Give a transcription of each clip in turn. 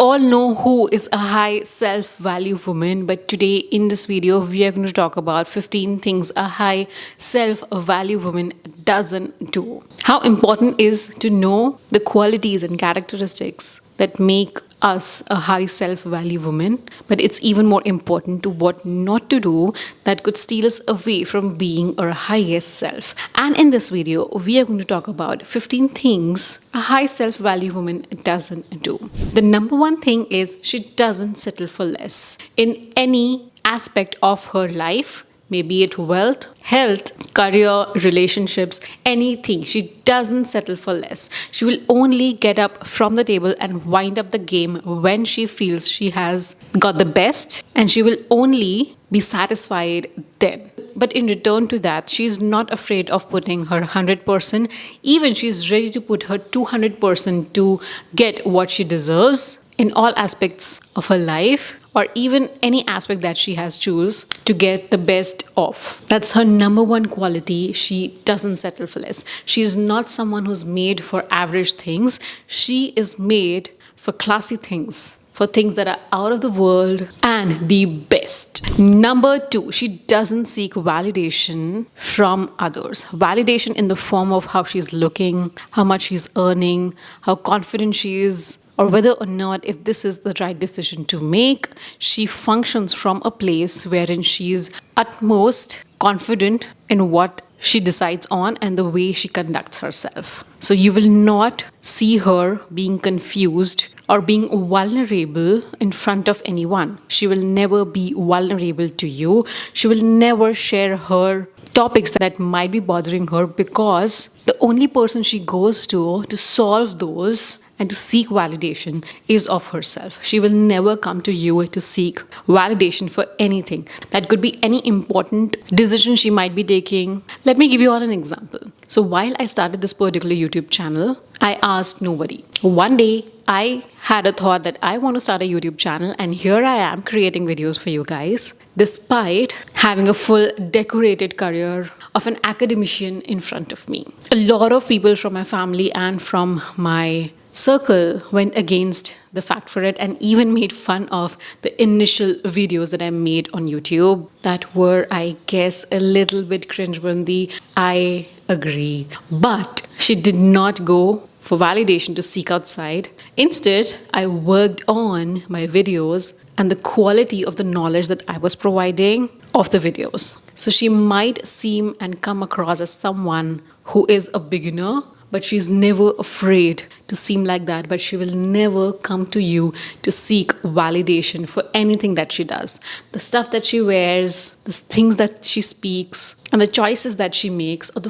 all know who is a high self-value woman, but today in this video we are going to talk about 15 things a high self-value woman doesn't do. How important is to know the qualities and characteristics that make us a high self-value woman, but it's even more important to what not to do that could steal us away from being our highest self. And in this video we are going to talk about 15 things a high self-value woman doesn't do. The number one thing is she doesn't settle for less in any aspect of her life, maybe it wealth, health, career, relationships, anything. She doesn't settle for less. She will only get up from the table and wind up the game when she feels she has got the best, and she will only be satisfied then. But in return to that, she's not afraid of putting her 100%. Even she's ready to put her 200% to get what she deserves in all aspects of her life, or even any aspect that she has choose to get the best of. That's her number one quality. She doesn't settle for less. She is not someone who's made for average things. She is made for classy things, for things that are out of the world and the best. Number two, she doesn't seek validation from others. Validation in the form of how she's looking, how much she's earning, how confident she is, or whether or not if this is the right decision to make. She functions from a place wherein she's utmost confident in what she decides on and the way she conducts herself. So you will not see her being confused or being vulnerable in front of anyone. She will never be vulnerable to you. She will never share her topics that might be bothering her, because the only person she goes to solve those and to seek validation is of herself. She will never come to you to seek validation for anything. That could be any important decision she might be taking. Let me give you all an example. So while I started this particular YouTube channel, I asked nobody. One day, I had a thought that I want to start a YouTube channel, and here I am creating videos for you guys, despite having a full decorated career of an academician in front of me. A lot of people from my family and from my circle went against the fact for it and even made fun of the initial videos that I made on YouTube that were, I guess, a little bit cringeworthy. I agree. But she did not go for validation to seek outside. Instead, I worked on my videos and the quality of the knowledge that I was providing of the videos. So she might seem and come across as someone who is a beginner, but she's never afraid to seem like that. But she will never come to you to seek validation for anything that she does. The stuff that she wears, the things that she speaks, and the choices that she makes, or the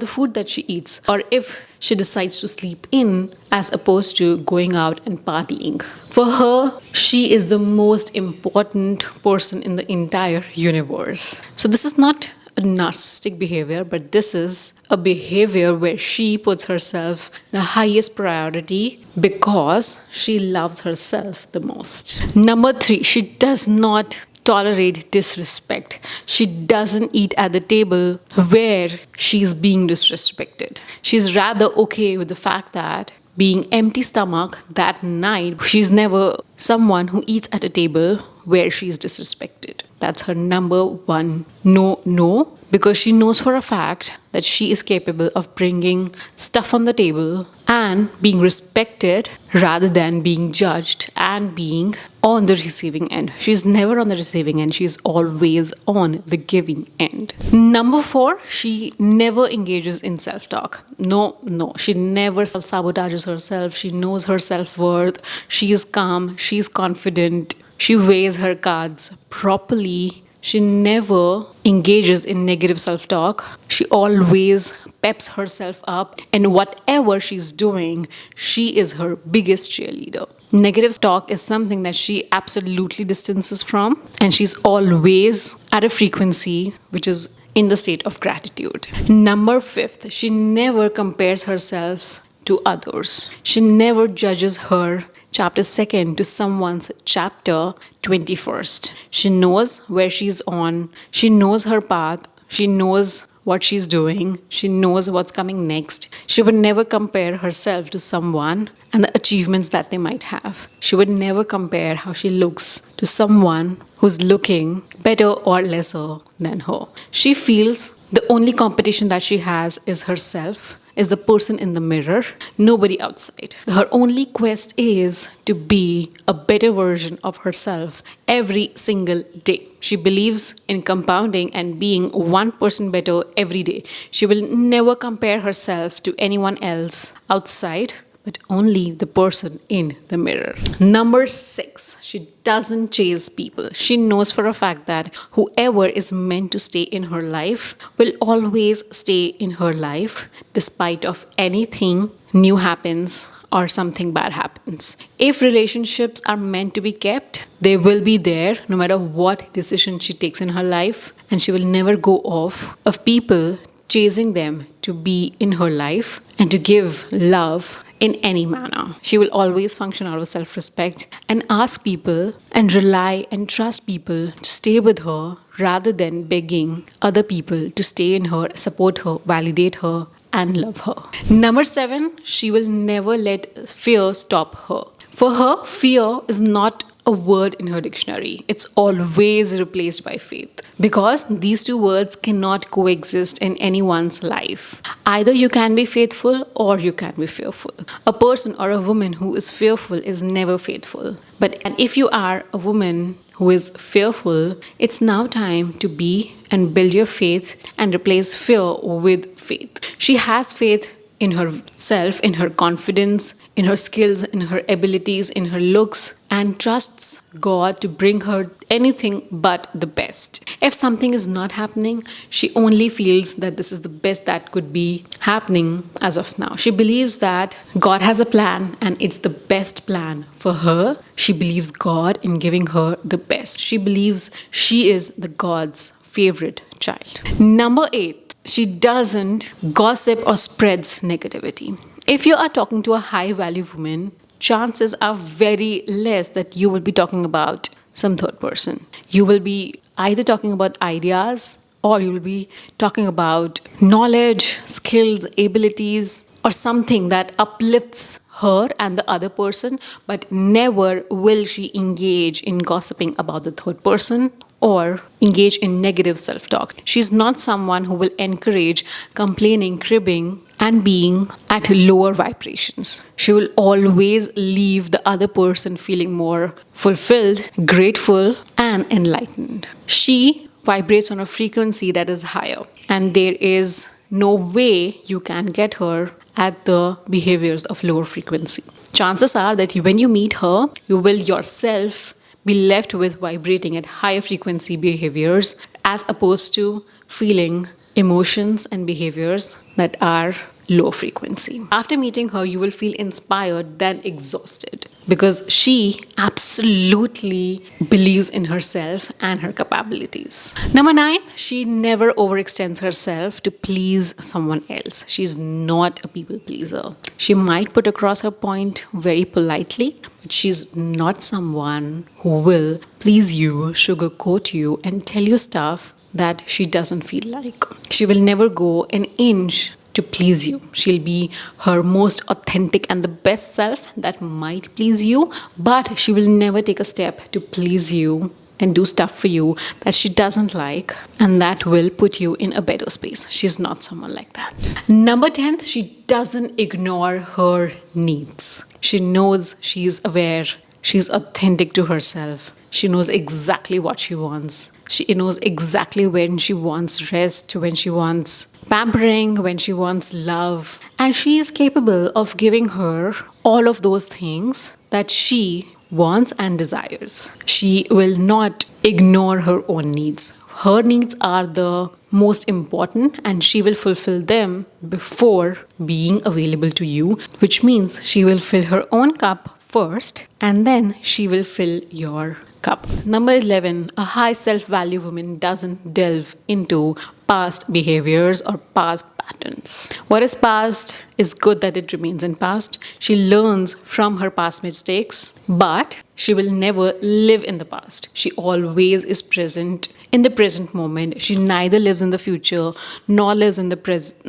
food that she eats, or if she decides to sleep in as opposed to going out and partying. For her, she is the most important person in the entire universe. So this is not a narcissistic behavior, but this is a behavior where she puts herself the highest priority because she loves herself the most. Number three, she does not tolerate disrespect. She doesn't eat at the table where she's being disrespected. She's rather okay with the fact that being empty stomach that night, she's never someone who eats at a table where she's disrespected. That's her number one no, because she knows for a fact that she is capable of bringing stuff on the table and being respected rather than being judged and being on the receiving end. She's never on the receiving end. She's always on the giving end. Number four, she never engages in self-talk. No, she never sabotages herself. She knows her self-worth. She is calm. She is confident. She weighs her cards properly. She never engages in negative self-talk. She always peps herself up, and whatever she's doing, she is her biggest cheerleader. Negative talk is something that she absolutely distances from, and she's always at a frequency which is in the state of gratitude. Number fifth, she never compares herself to others. She never judges her chapter 2nd to someone's chapter 21st. She knows where she's on. She knows her path. She knows what she's doing. She knows what's coming next. She would never compare herself to someone and the achievements that they might have. She would never compare how she looks to someone who's looking better or lesser than her. She feels the only competition that she has is herself, is the person in the mirror, nobody outside. Her only quest is to be a better version of herself every single day. She believes in compounding and being 1% better every day. She will never compare herself to anyone else outside, but only the person in the mirror. Number 6, she doesn't chase people. She knows for a fact that whoever is meant to stay in her life will always stay in her life despite of anything new happens or something bad happens. If relationships are meant to be kept, they will be there no matter what decision she takes in her life, and she will never go off of people chasing them to be in her life and to give love in any manner. She will always function out of self-respect and ask people and rely and trust people to stay with her rather than begging other people to stay in her, support her, validate her, and love her. Number 7, she will never let fear stop her. For her, fear is not a word in her dictionary. It's always replaced by faith. Because these two words cannot coexist in anyone's life. Either you can be faithful or you can be fearful. A person or a woman who is fearful is never faithful. And if you are a woman who is fearful, it's now time to be and build your faith and replace fear with faith. She has faith in herself, in her confidence, in her skills, in her abilities, in her looks, and trusts God to bring her anything but the best. If something is not happening, she only feels that this is the best that could be happening as of now. She believes that God has a plan and it's the best plan for her. She believes God in giving her the best. She believes she is the God's favorite child. Number 8, she doesn't gossip or spreads negativity. If you are talking to a high value woman, chances are very less that you will be talking about some third person. You will be either talking about ideas or you will be talking about knowledge, skills, abilities, or something that uplifts her and the other person, but never will she engage in gossiping about the third person or engage in negative self-talk. She's not someone who will encourage complaining, cribbing, and being at lower vibrations. She will always leave the other person feeling more fulfilled, grateful, and enlightened. She vibrates on a frequency that is higher, and there is no way you can get her at the behaviors of lower frequency. Chances are that when you meet her, you will yourself be left with vibrating at higher frequency behaviors as opposed to feeling emotions and behaviors that are low frequency. After meeting her, you will feel inspired than exhausted because she absolutely believes in herself and her capabilities. Number 9, she never overextends herself to please someone else. She's not a people pleaser. She might put across her point very politely, but she's not someone who will please you, sugarcoat you, and tell you stuff that she doesn't feel like. She will never go an inch to please you. She'll be her most authentic and the best self that might please you, but she will never take a step to please you and do stuff for you that she doesn't like and that will put you in a better space. She's not someone like that. Number 10, she doesn't ignore her needs. She knows, she's aware, she's authentic to herself. She knows exactly what she wants. She knows exactly when she wants rest, when she wants pampering, when she wants love. And she is capable of giving her all of those things that she wants and desires. She will not ignore her own needs. Her needs are the most important and she will fulfill them before being available to you, which means she will fill her own cup first and then she will fill your cup. Number 11, a high self-value woman doesn't delve into past behaviors or past patterns. What is past is good that it remains in past. She learns from her past mistakes, but she will never live in the past. She always is present in the present moment. She neither lives in the future nor lives in the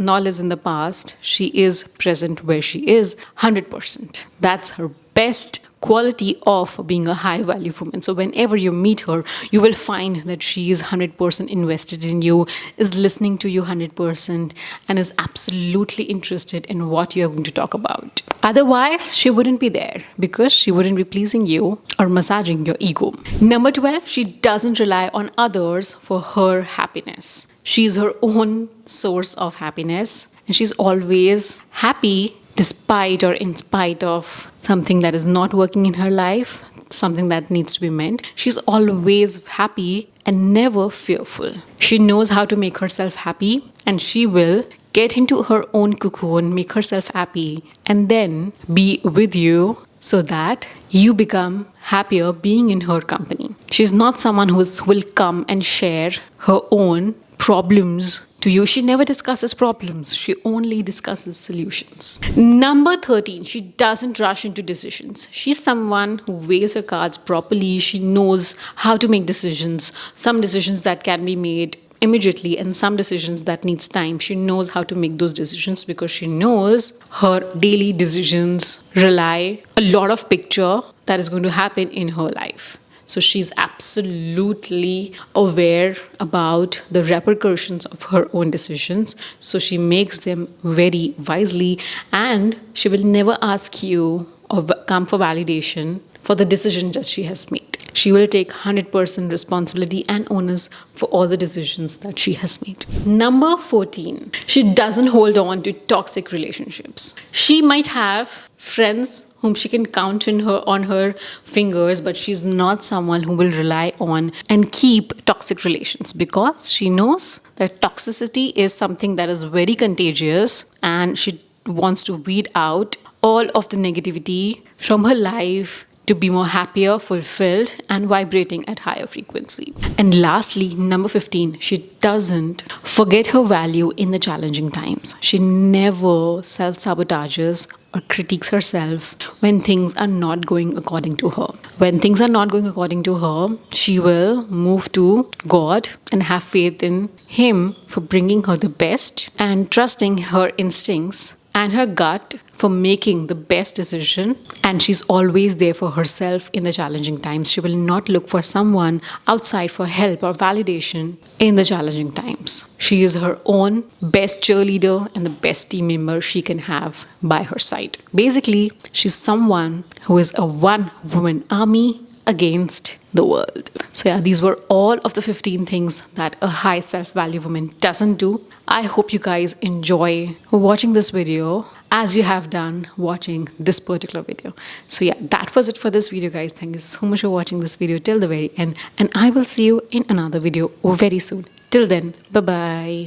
nor lives in the past. She is present where she is 100%. That's her best quality of being a high value woman. So whenever you meet her, you will find that she is 100% invested in you, is listening to you 100%, and is absolutely interested in what you're going to talk about. Otherwise, she wouldn't be there because she wouldn't be pleasing you or massaging your ego. Number 12, she doesn't rely on others for her happiness. She's her own source of happiness, and she's always happy despite or in spite of something that is not working in her life, something that needs to be mended. She's always happy and never fearful. She knows how to make herself happy, and she will get into her own cocoon, make herself happy, and then be with you so that you become happier being in her company. She's not someone who will come and share her own problems to you. She never discusses problems. She only discusses solutions. Number 13, she doesn't rush into decisions. She's someone who weighs her cards properly. She knows how to make decisions. Some decisions that can be made immediately and some decisions that needs time. She knows how to make those decisions because she knows her daily decisions rely a lot of picture that is going to happen in her life. So she's absolutely aware about the repercussions of her own decisions. So she makes them very wisely, and she will never ask you or come for validation for the decision that she has made. She will take 100% responsibility and onus for all the decisions that she has made. Number 14, she doesn't hold on to toxic relationships. She might have friends whom she can count on her fingers, but she's not someone who will rely on and keep toxic relations because she knows that toxicity is something that is very contagious, and she wants to weed out all of the negativity from her life to be more happier, fulfilled, and vibrating at higher frequency. And lastly, number 15, she doesn't forget her value in the challenging times. She never self-sabotages or critiques herself when things are not going according to her. When things are not going according to her, she will move to God and have faith in Him for bringing her the best and trusting her instincts and her gut for making the best decision. And she's always there for herself in the challenging times. She will not look for someone outside for help or validation in the challenging times. She is her own best cheerleader and the best team member she can have by her side. Basically, she's someone who is a one-woman army against the world. So yeah, these were all of the 15 things that a high self-value woman doesn't do. I hope you guys enjoy watching this video as you have done watching this particular video. So yeah, that was it for this video, guys. Thank you so much for watching this video till the very end, and I will see you in another video very soon. Till then, bye-bye.